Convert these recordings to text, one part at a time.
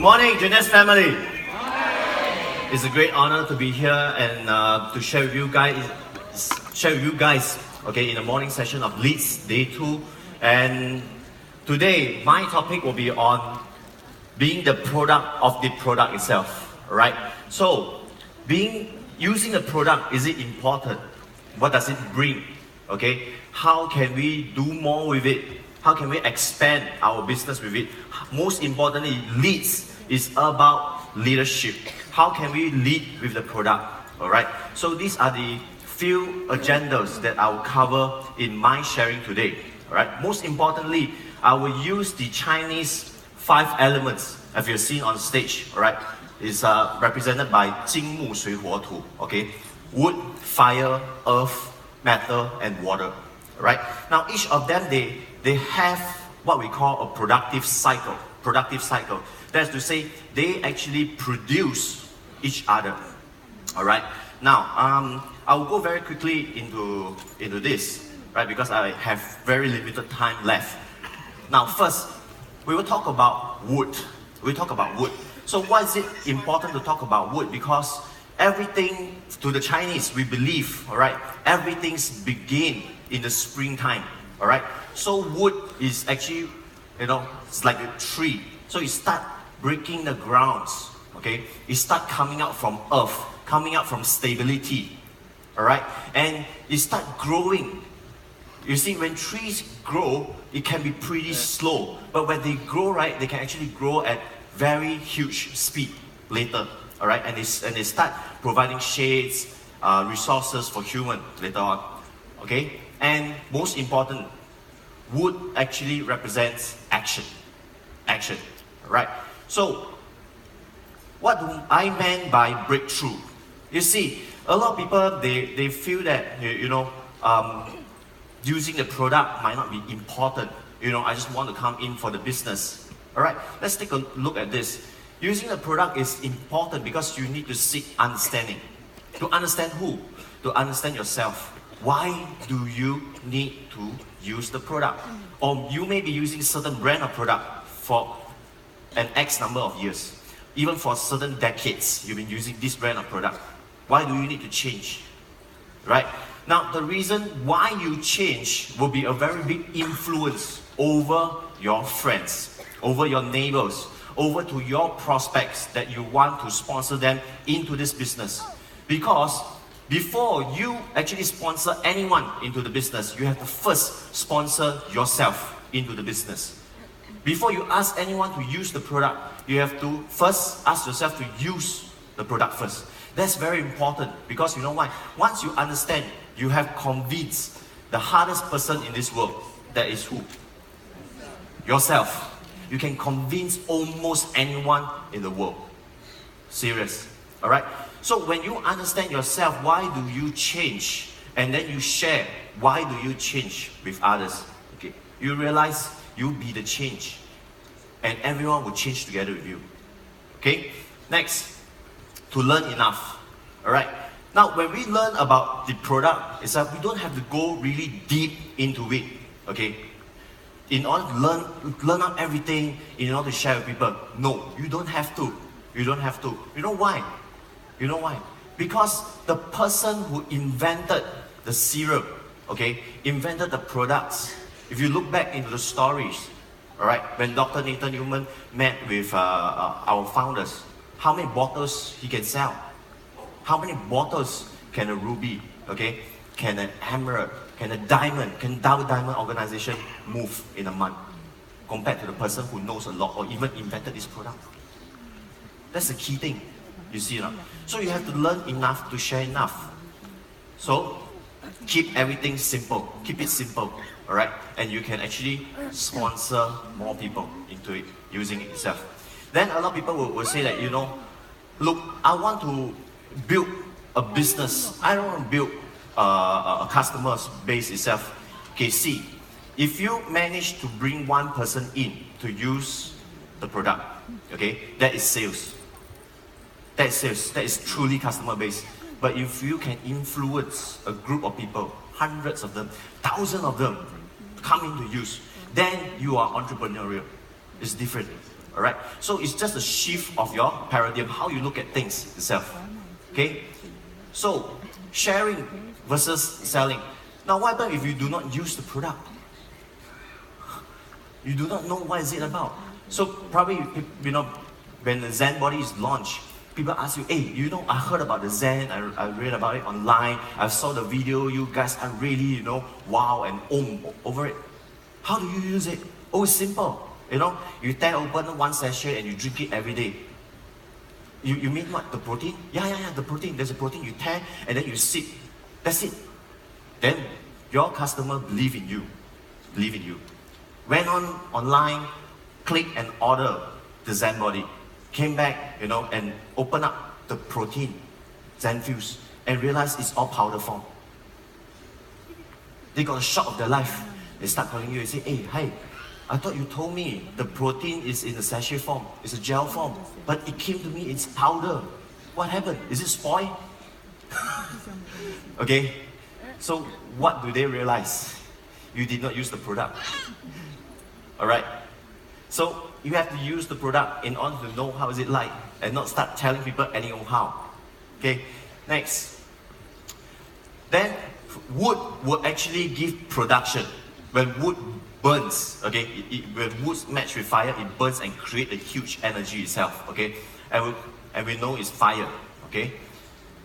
morning, Genius family. It's a great honor to be here and to share with you guys, okay, in the morning session of Leads Day 2. And today, my topic will be on being the product of the product itself, right? So, using the product, is it important? What does it bring? Okay, how can we do more with it? How can we expand our business with it? Most importantly, leads is about leadership. How can we lead with the product? All right. So these are the few agendas that I will cover in my sharing today. All right. Most importantly, I will use the Chinese 5 elements, as you've seen on stage. All right. It's represented by 金木水火土. Okay, wood, fire, earth, matter, and water. All right. Now each of them they have what we call a productive cycle. That's to say, they actually produce each other. All right. Now, I will go very quickly into this, right? Because I have very limited time left. Now, first, we will talk about wood. So, why is it important to talk about wood? Because everything, to the Chinese, we believe, all right, everything's begin in the springtime. All right. So wood is actually, it's like a tree. So it start breaking the grounds. Okay, it start coming out from earth, coming out from stability. All right, and it start growing. You see, when trees grow, it can be pretty slow, but when they grow, right, they can actually grow at very huge speed later. All right, and they start providing shades, resources for human later on. Okay, and most important, wood actually represents action, right? So, what do I mean by breakthrough? You see, a lot of people, they feel that, using the product might not be important. I just want to come in for the business. All right, let's take a look at this. Using the product is important because you need to seek understanding. To understand who? To understand yourself. Why do you need to use the product? Or you may be using certain brand of product for an X number of years. Even for certain decades, you've been using this brand of product. Why do you need to change? Right? Now, the reason why you change will be a very big influence over your friends, over your neighbors, over to your prospects that you want to sponsor them into this business. Because before you actually sponsor anyone into the business, you have to first sponsor yourself into the business. Before you ask anyone to use the product, you have to first ask yourself to use the product first. That's very important because you know why? Once you understand, you have convinced the hardest person in this world. That is who? Yourself. You can convince almost anyone in the world. Serious. Alright? So when you understand yourself, why do you change? And then you share, why do you change with others? Okay, you realize you be the change. And everyone will change together with you. Okay? Next, to learn enough. Alright? Now, when we learn about the product itself, we don't have to go really deep into it. Okay? In order to learn out everything, in order to share with people. No, you don't have to. You don't have to. You know why? You know why? Because the person who invented the syrup, okay, invented the products. If you look back into the stories, all right, when Dr. Nathan Newman met with our founders, how many bottles he can sell? How many bottles can a ruby, okay, can an emerald, can a diamond, can double diamond organization move in a month? Compared to the person who knows a lot or even invented this product. That's the key thing. You see, no? So you have to learn enough to share enough. So keep everything simple. Keep it simple, all right? And you can actually sponsor more people into it using it itself. Then a lot of people will say that, look, I want to build a business. I don't want to build a customer base itself. Okay, see, if you manage to bring one person in to use the product, okay, that is sales. That is sales. That is truly customer base. But if you can influence a group of people, hundreds of them, thousands of them, come into use, then you are entrepreneurial. It's different. All right. So it's just a shift of your paradigm, how you look at things itself. Okay. So sharing versus selling. Now, what happens if you do not use the product? You do not know what is it about. So probably, you know, when the Zen body is launched, people ask you, hey, you know, I heard about the Zen, I read about it online, I saw the video, you guys are really, you know, wow and over it. How do you use it? Oh, it's simple. You know, you tear open one sachet and you drink it every day. You mean what? The protein? Yeah, the protein. There's a protein. You tear and then you sip. That's it. Then your customer believe in you. Believe in you. Went online, click and order the Zen body. Came back, you know, and open up the protein, Zenfuse, and realized it's all powder form. They got a shock of their life. They start calling you and say, hey, I thought you told me the protein is in a sachet form, it's a gel form, but it came to me, it's powder. What happened? Is it spoiled? Okay, so what do they realize? You did not use the product. Alright, so you have to use the product in order to know how is it like and not start telling people anyhow. Okay, next. Then wood will actually give production. When wood burns, okay, when wood match with fire, it burns and create a huge energy itself, okay, and we know it's fire, okay.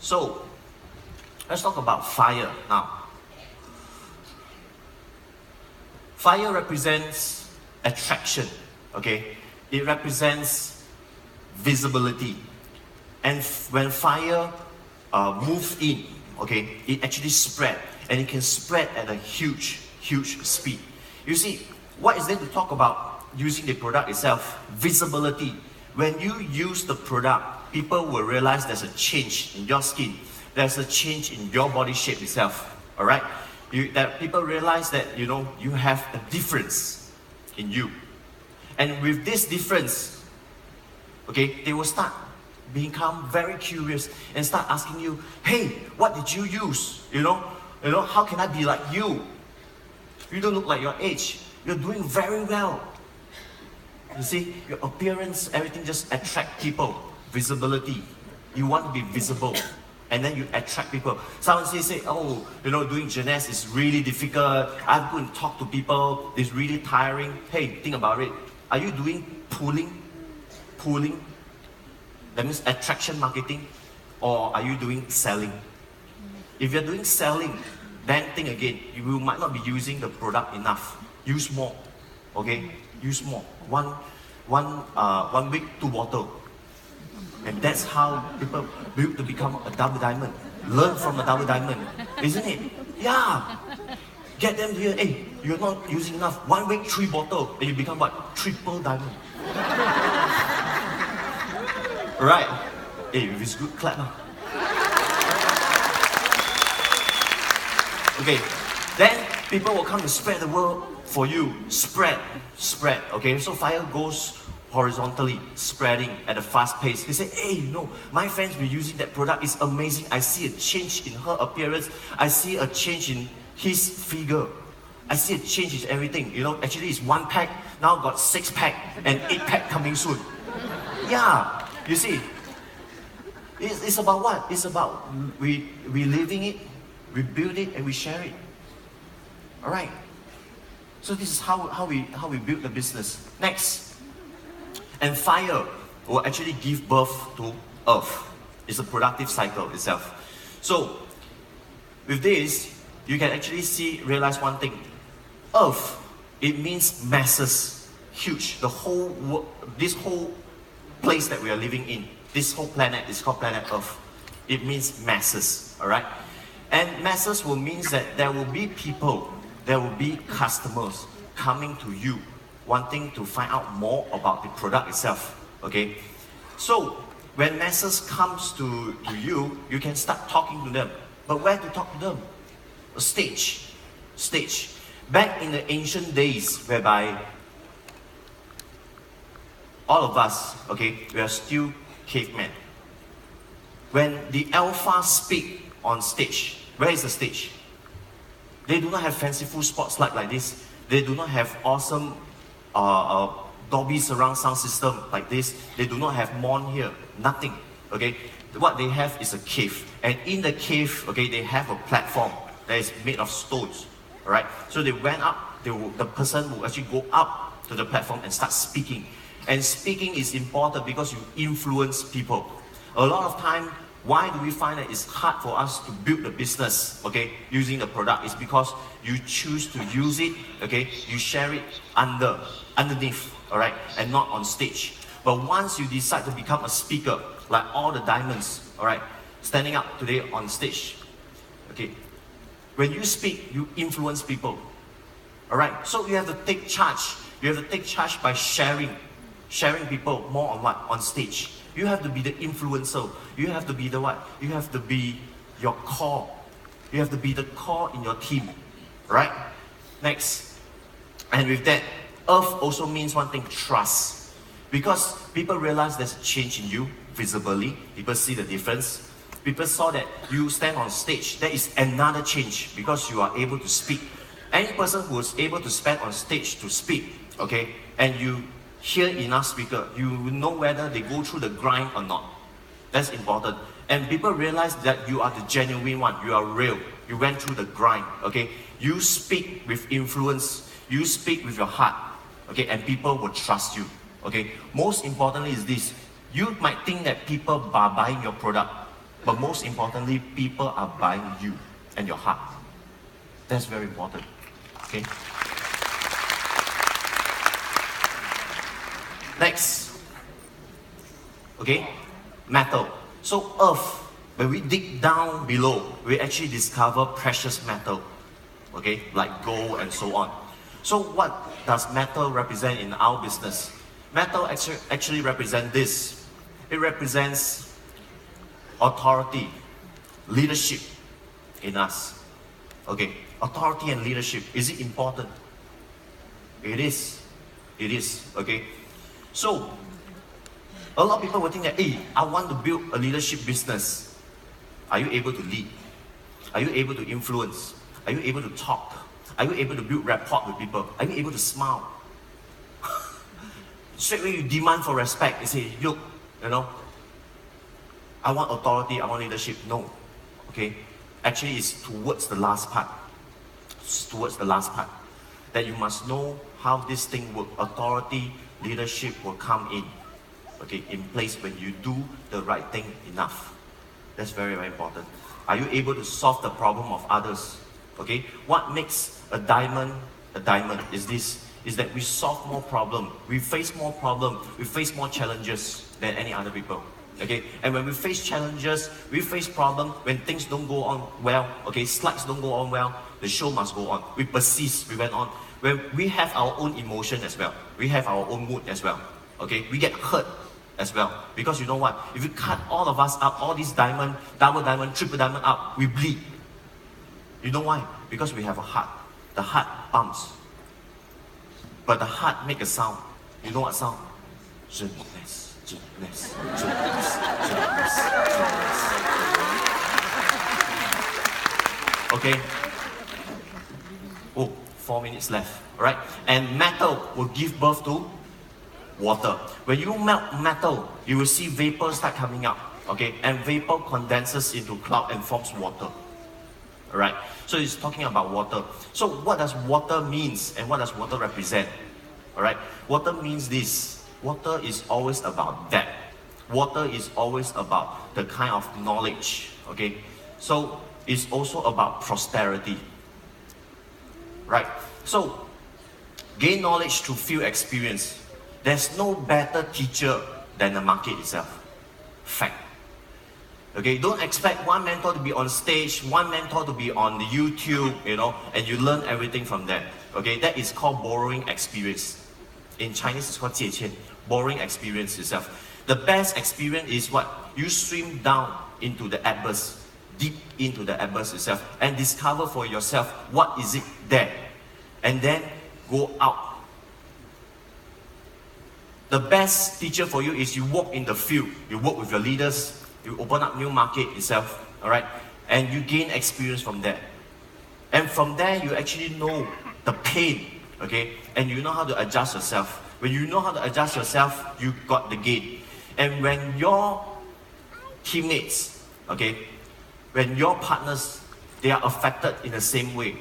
So let's talk about fire now. Fire represents attraction, okay. It represents visibility, and when fire moves in, okay, it actually spread, and it can spread at a huge speed. You see, what is there to talk about using the product itself? Visibility. When you use the product, people will realize there's a change in your skin. There's a change in your body shape itself. Alright? That people realize that, you know, you have a difference in you. And with this difference, okay, they will start become very curious and start asking you, hey, what did you use? You know, how can I be like you? You don't look like your age. You're doing very well. You see, your appearance, everything just attract people. Visibility. You want to be visible. And then you attract people. Someone say, oh, you know, doing gymnastics is really difficult. I have to go and talk to people. It's really tiring. Hey, think about it. Are you doing pulling? Pulling? That means attraction marketing. Or are you doing selling? If you're doing selling, then think again, you might not be using the product enough. Use more, okay? Use more. One week, 2 bottles. And that's how people build to become a double diamond. Learn from a double diamond, isn't it? Yeah. Get them here, hey, you're not using enough. 1 week, 3 bottles, and you become what? Triple diamond. Right. Hey, if it's good, clap now. Okay, then people will come to spread the word for you. Spread, okay? So fire goes horizontally, spreading at a fast pace. They say, hey, you know, my friends were using that product, it's amazing. I see a change in her appearance. I see a change in his figure. I see a change in everything. You know, actually it's 1 pack, now got 6 pack and 8 pack coming soon. Yeah, you see, it's about what? It's about we living it, we build it, and we share it. All right. So this is how we build the business. Next, and fire will actually give birth to earth. It's a productive cycle itself. So with this, you can actually realize one thing. Earth, it means masses, huge. This whole place that we are living in, this whole planet is called planet Earth. It means masses. All right. And masses will mean that there will be people, there will be customers coming to you, wanting to find out more about the product itself, okay? So, when masses comes to you, you can start talking to them. But where to talk to them? A stage. Back in the ancient days, whereby all of us, okay, we are still cavemen. When the alpha speak on stage, where is the stage? They do not have fanciful spots like this. They do not have awesome Dolby surround sound system like this. They do not have Mon here, nothing. Okay, what they have is a cave, and in the cave, okay, they have a platform that is made of stones. All right, so they went up. The person will actually go up to the platform and start speaking. And speaking is important because you influence people. A lot of time, why do we find that it's hard for us to build the business, okay, using the product? It's because you choose to use it, okay, you share it underneath, all right, and not on stage. But once you decide to become a speaker, like all the diamonds, all right, standing up today on stage, okay, when you speak, you influence people, all right. So you have to take charge. You have to take charge by sharing people more on what? On stage. You have to be the influencer. You have to be the what? You have to be your core. You have to be the core in your team, right? Next, and with that, earth also means one thing: trust. Because people realize there's a change in you visibly. People see the difference. People saw that you stand on stage. There is another change because you are able to speak. Any person who is able to stand on stage to speak, okay, and you hear enough speaker, you will know whether they go through the grind or not. That's important. And people realize that you are the genuine one. You are real. You went through the grind, okay? You speak with influence. You speak with your heart, okay? And people will trust you, okay? Most importantly is this. You might think that people are buying your product, but most importantly, people are buying you and your heart. That's very important, okay? Next, okay, metal. So earth, when we dig down below, we actually discover precious metal, okay, like gold and so on. So what does metal represent in our business? Metal actually represents this. It represents authority, leadership in us. Okay, authority and leadership, is it important? It is. It is, okay? So, a lot of people will think that, hey, I want to build a leadership business. Are you able to lead? Are you able to influence? Are you able to talk? Are you able to build rapport with people? Are you able to smile? Straight away you demand for respect. You say, look, you know, I want authority, I want leadership. No, okay? Actually, it's towards the last part. It's towards the last part. That you must know how this thing works. Authority, leadership will come in, okay, in place when you do the right thing enough. That's very, very important. Are you able to solve the problem of others? Okay, what makes a diamond is this, is that we solve more problems, we face more problems, we face more challenges than any other people. Okay, and when we face challenges, we face problems, when things don't go on well, okay, slides don't go on well, the show must go on. We persist, we went on. When we have our own emotion as well, we have our own mood as well, okay, we get hurt as well, because you know what, if you cut all of us up, all these diamond, double diamond, triple diamond up, we bleed. You know why? Because we have a heart. The heart pumps, but the heart make a sound. You know what sound? Gentleness, gentleness, gentleness, gentleness, gentleness. Okay. Oh, 4 minutes left, alright? And metal will give birth to water. When you melt metal, you will see vapor start coming up, okay? And vapor condenses into cloud and forms water, alright? So it's talking about water. So what does water means and what does water represent, alright? Water means this. Water is always about depth. Water is always about the kind of knowledge, okay? So it's also about prosperity. Right? So, gain knowledge through field experience. There's no better teacher than the market itself. Fact. Okay, don't expect one mentor to be on stage, one mentor to be on the YouTube, you know, and you learn everything from them. Okay, that is called borrowing experience. In Chinese, it's called 借钱, borrowing experience itself. The best experience is what? You swim down into the abyss, deep into the abyss itself, and discover for yourself what is it there, and then go out. The best teacher for you is you walk in the field, you work with your leaders, you open up new market itself, all right, and you gain experience from that. And from there, you actually know the pain, okay, and you know how to adjust yourself. When you know how to adjust yourself, you got the gain. And when your teammates, okay, when your partners, they are affected in the same way,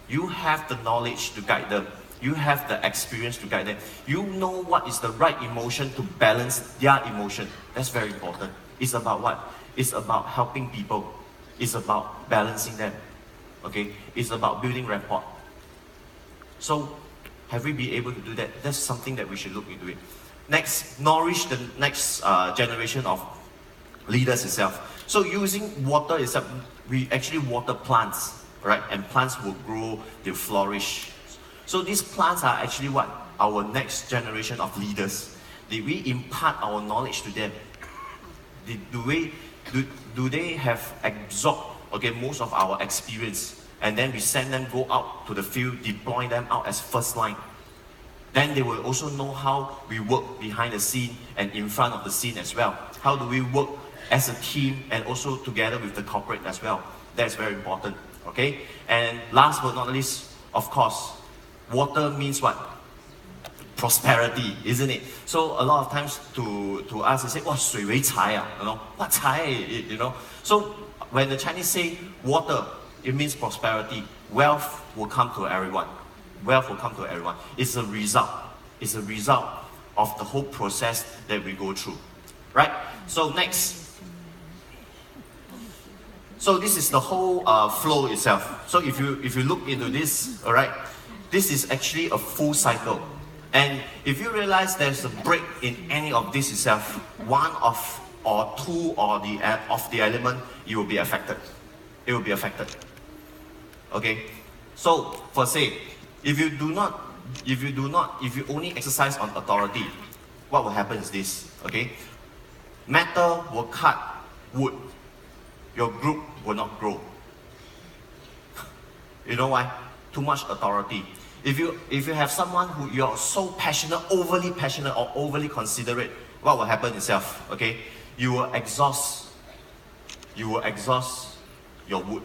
you have the knowledge to guide them. You have the experience to guide them. You know what is the right emotion to balance their emotion. That's very important. It's about what? It's about helping people. It's about balancing them. Okay? It's about building rapport. So, have we been able to do that? That's something that we should look into it. Next, nourish the next generation of leaders itself. So using water itself, we actually water plants, right? And plants will grow, they'll flourish. So these plants are actually what? Our next generation of leaders. Did we impart our knowledge to them? Do they have absorbed, okay, most of our experience? And then we send them go out to the field, deploy them out as first line. Then they will also know how we work behind the scene and in front of the scene as well. How do we work as a team and also together with the corporate as well? That's very important, okay? And last but not least, of course, water means what? Prosperity, isn't it? So a lot of times to us, they say, "Wow, 水为财啊," you know, what 财, you know? So when the Chinese say water, it means prosperity. Wealth will come to everyone. Wealth will come to everyone. It's a result. It's a result of the whole process that we go through, right? So next. So this is the whole flow itself. So if you look into this, all right, this is actually a full cycle. And if you realize there's a break in any of this itself, one of or two or of the element, you will be affected. It will be affected. Okay. So for say, if you only exercise on authority, what will happen is this. Okay. Metal will cut wood. Your group will not grow. You know why? Too much authority. If you have someone who you're so passionate, overly passionate or overly considerate, what will happen itself? Okay, you will exhaust your wood.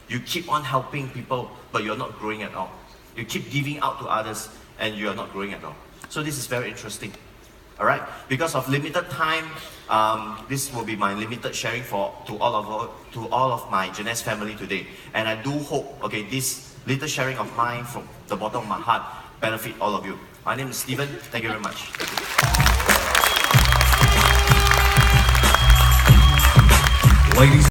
You keep on helping people, but you're not growing at all. You keep giving out to others, and you are not growing at all. So this is very interesting. All right, because of limited time, this will be my limited sharing to all of my Jeunesse family today. And I do hope, okay, this little sharing of mine from the bottom of my heart benefit all of you. My name is Stephen. Thank you very much. Ladies